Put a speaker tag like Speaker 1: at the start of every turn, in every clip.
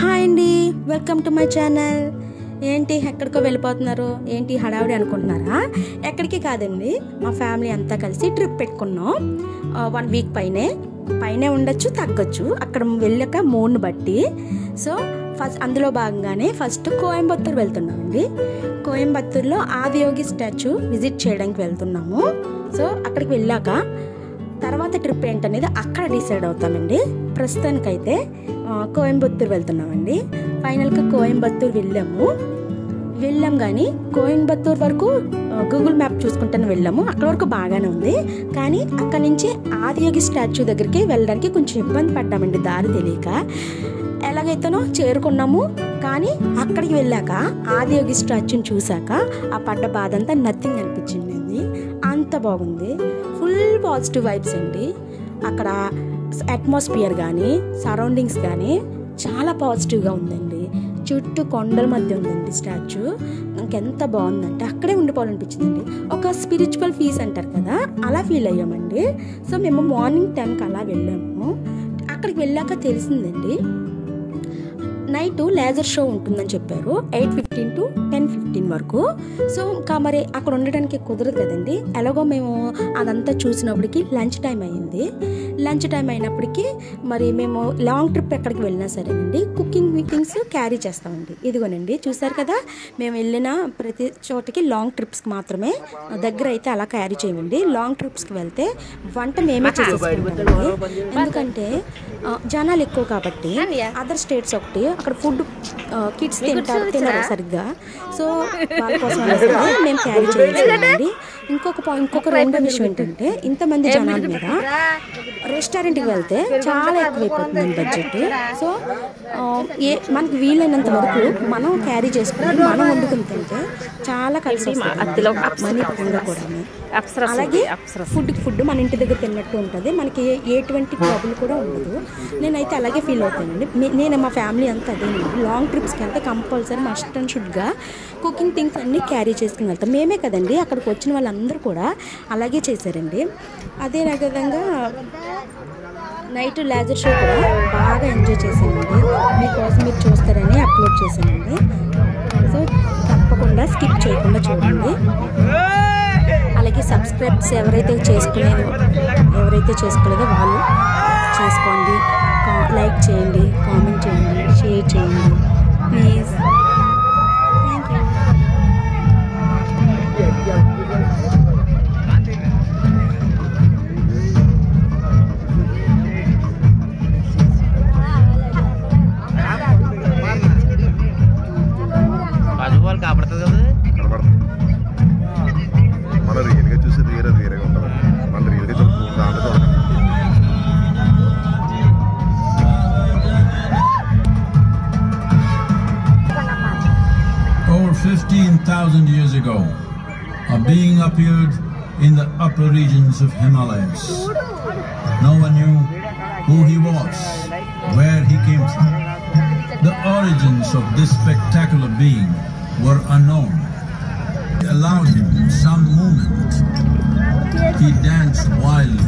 Speaker 1: Hi అండి, welcome to my channel. ఏంటి ఎక్కడికో వెళ్ళిపోతున్నారు ఏంటి హడావిడి అనుకుంటున్నారా? ఎక్కడికి కాదండి, మా ఫ్యామిలీ అంతా కలిసి ట్రిప్ పెట్టుకున్నాం. 1 వీక్ పైనే ఉండొచ్చు, తగ్గొచ్చు అక్కడ వెళ్ళాక మూడ్ని బట్టి. సో అందులో భాగంగానే ఫస్ట్ కోయంబత్తూర్ వెళ్తున్నామండి. కోయంబత్తూర్లో ఆదియోగి స్టాచ్యూ విజిట్ చేయడానికి వెళ్తున్నాము. సో అక్కడికి వెళ్ళాక తర్వాత ట్రిప్ ఏంటనేది అక్కడ డిసైడ్ అవుతామండి. ప్రస్తుతానికైతే కోయంబత్తూర్ వెళ్తున్నామండి. ఫైనల్గా కోయంబత్తూర్ వెళ్ళాం కానీ కోయంబత్తూర్ వరకు గూగుల్ మ్యాప్ చూసుకుంటాను వెళ్ళాము. అక్కడ వరకు బాగానే ఉంది, కానీ అక్కడ నుంచి ఆదియోగి స్టాచ్యూ దగ్గరికి వెళ్ళడానికి కొంచెం ఇబ్బంది పడ్డామండి, దారి తెలియక. ఎలాగైతేనో చేరుకున్నాము, కానీ అక్కడికి వెళ్ళాక ఆదియోగి స్టాచ్యూని చూశాక ఆ పడ్డ బాధ అంతా నథింగ్ అనిపించింది. అంత బాగుంది, ఫుల్ పాజిటివ్ వైబ్స్ అండి. అక్కడ అట్మాస్ఫియర్ కానీ సరౌండింగ్స్ కానీ చాలా పాజిటివ్గా ఉందండి. చుట్టూ కొండల మధ్య ఉందండి స్టాచ్యూ. ఇంకెంత బాగుందంటే అక్కడే ఉండిపోవాలనిపించిందండి. ఒక స్పిరిచువల్ పీస్ అంటారు కదా, అలా ఫీల్ అయ్యామండి. సో మేము మార్నింగ్ 10కి అలా వెళ్ళాము. అక్కడికి వెళ్ళాక తెలిసిందండి, నైట్ లేజర్ షో ఉంటుందని చెప్పారు 8:15 to 10:15 వరకు. సో ఇంకా మరి అక్కడ ఉండడానికి కుదరదు కదండి. ఎలాగో మేము అదంతా చూసినప్పటికీ లంచ్ టైం అయ్యింది. లంచ్ టైం అయినప్పటికీ మరి మేము లాంగ్ ట్రిప్ ఎక్కడికి వెళ్ళినా సరేనండి కుకింగ్ థింగ్స్ క్యారీ చేస్తామండి. ఇదిగోనండి చూసారు కదా, మేము వెళ్ళిన ప్రతి చోటకి లాంగ్ ట్రిప్స్కి మాత్రమే, దగ్గర అయితే అలా క్యారీ చేయమండి. లాంగ్ ట్రిప్స్కి వెళ్తే వంట మేమే చేసేసుకుంటామండి. ఎందుకంటే జనాలు ఎక్కువ కాబట్టి. అదర్ స్టేట్స్ ఒకటి అక్కడ ఫుడ్ కిడ్స్ తినరు సరిగ్గా. సో వాళ్ళ కోసం మేము క్యారీ చేయాలండి. ఇంకొక రెండో విషయం ఏంటంటే, ఇంతమంది జనాల మీద రెస్టారెంట్కి వెళ్తే చాలా ఎక్కువైపోతుందండి బడ్జెట్. సో మనకి వీలైనంత వరకు మనం క్యారీ చేసుకుని మనం వండుకుని తింటే చాలా కలిసి వస్తుంది మనీ పరంగా కూడా. అలాగే ఫుడ్ మన ఇంటి దగ్గర తిన్నట్టు ఉంటుంది, మనకి ఎటువంటి ప్రాబ్లం కూడా ఉండదు. నేనైతే అలాగే ఫీల్ అవుతానండి. నేను మా ఫ్యామిలీ అంతా అదేనండి. లాంగ్ ట్రిప్స్కి వెళ్తే కంపల్సరీ మస్ట్ అండ్ షుడ్గా కుకింగ్ థింగ్స్ అన్నీ క్యారీ చేసుకుని వెళ్తాం. మేమే కదండి, అక్కడికి వచ్చిన వాళ్ళందరూ కూడా అలాగే చేశారండి. అదే విధంగా నైట్ లేజర్ షో కూడా బాగా ఎంజాయ్ చేశానండి. మీకోసం మీరు చూస్తారని అప్లోడ్ చేశానండి. సో తప్పకుండా స్కిప్ చేయకుండా చూడండి. అలాగే సబ్స్క్రైబ్స్ ఎవరైతే చేసుకోలేదో వాళ్ళు చేసుకోండి. లైక్ చేయండి, కామెంట్ చేయండి, షేర్ చేయండి ప్లీజ్. Thank you.
Speaker 2: కాపాడుతుంది కదా, మన రియల్గా చూసేది వేరేగా ఉంటుంది. మన రియల్గా చూడకుండా
Speaker 3: Over 15,000 years ago, a being appeared in the upper regions of Himalayas. No one knew who he was, where he came from. The origins of this spectacular being were unknown. It allowed him some movement. He danced wildly.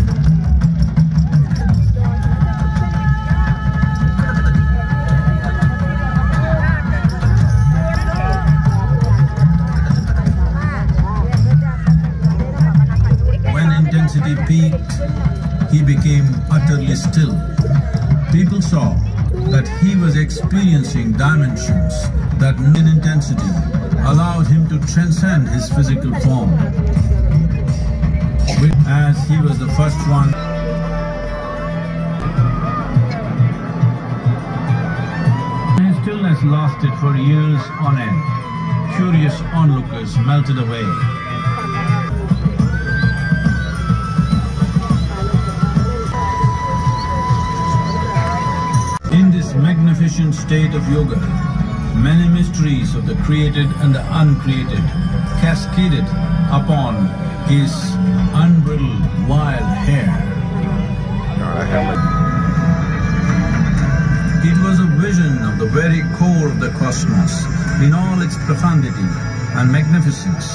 Speaker 3: When intensity peaked, he became utterly still. People saw that he was experiencing dimensions that in intensity allowed him to transcend his physical form. As he was the first one, his stillness lasted for years on end. Curious onlookers melted away. In this magnificent state of yoga, many mysteries of the created and the uncreated cascaded upon his unbridled wild hair. It was a vision of the very core of the cosmos in all its profundity and magnificence,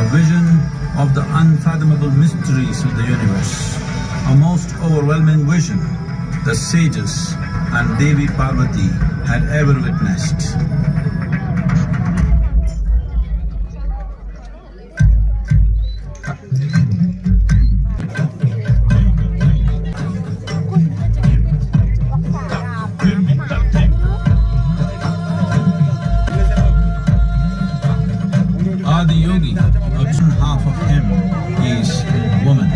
Speaker 3: a vision of the unfathomable mysteries of the universe, a most overwhelming vision. The sages and Devi Parvati had ever witnessed. Adiyogi, half of him is woman.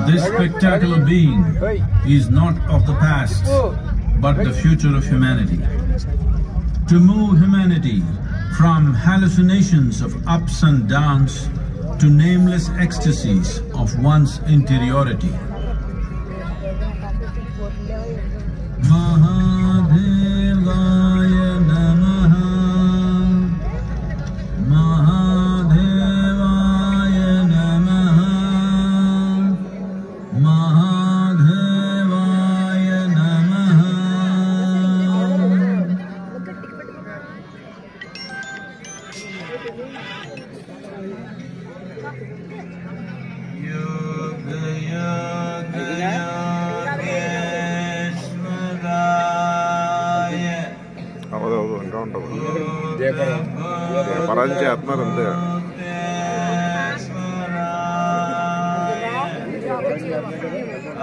Speaker 3: This spectacular being is not of the past, but the future of humanity. To move humanity from hallucinations of ups and downs to nameless ecstasies of one's interiority. Mahadevaya Namaha, Mahadevaya Namaha, Mahadevaya Namaha. Yoga Yoga Yogeshwaraya.
Speaker 2: అవుదు ఇంకా ఉంటుంది పరాజం చేస్తున్నారు అంతే.
Speaker 3: Yogeshwaraya.